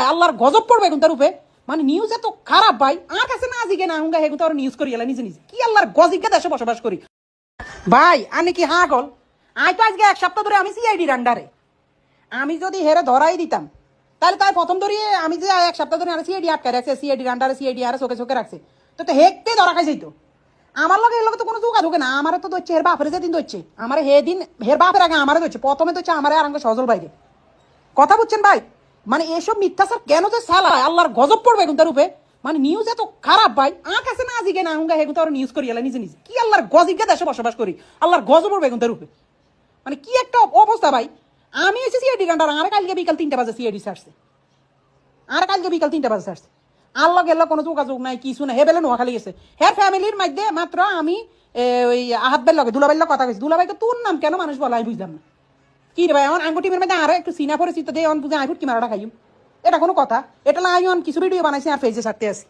আল্লাহর গজব পড়বে এখন তার উপরে মানে নিউজ এত খারাপ ভাই আর কাছে না জিগে না হুঙ্গা হেগুন তার নিউজ করি এলা নিজে নিজে কি আল্লাহর গজিকে দেশে বসবাস করি ভাই আমি কি গল আই তো আজকে এক সপ্তাহ ধরে আমি সিআইডির আন্ডারে আমি যদি হেরে ধরাই দিতাম তাহলে তাই প্রথম ধরিয়ে আমি যে এক সপ্তাহ ধরে সিআইডি আটকায় রাখছে সিআইডির আন্ডারে সিআইডি আর চোখে চোখে রাখছে তো হেকতে ধরা খাই যাইতো আমার লগে এর লগে তো কোনো যোগাযোগ না আমার তো ধরছে হের বাপের যেদিন ধরছে আমার হে দিন হের বাপের আগে আমারে ধরছে প্রথমে ধরছে আমার আর সজল বাইরে কথা বুঝছেন ভাই মানে এসব মিথ্যাচার কেন যে চালায় আল্লাহর গজব পড়বে এখন তার উপরে মানে নিউজ এত খারাপ ভাই আর কাছে না জিগে না হুঙ্গা হেগুন তার নিউজ করি এলা নিজে নিজে কি আল্লাহর গজিকে দেশে বসবাস করি আল্লাহর গজব পড়বে এখন তার উপরে মানে কি একটা অবস্থা ভাই আমি এসে সিআইডি গান্ডার আর কালকে বিকাল 3টা বাজে সিআইডি ছাড়ছে আর কালকে বিকাল 3টা বাজে ছাড়ছে আল্লাহ গেল কোনো যোগাযোগ নাই কিছু না হে বেলে নোয়াখালী গেছে হ্যাঁ ফ্যামিলির মধ্যে মাত্র আমি ওই আহাত বেল লগে দুলাবাইল কথা কইছি দুলাবাইকে তোর নাম কেন মানুষ বলাই বুঝলাম না কি রে ভাই আমার আঙ্গুর টিমের মধ্যে আরো একটু সিনা পরিচিত দিয়ে অন বুঝে আইফুট কি মারাটা খাইম এটা কোনো কথা এটা না আমি কিছু ভিডিও বানাইছি আর ফেসে ছাড়তে আসি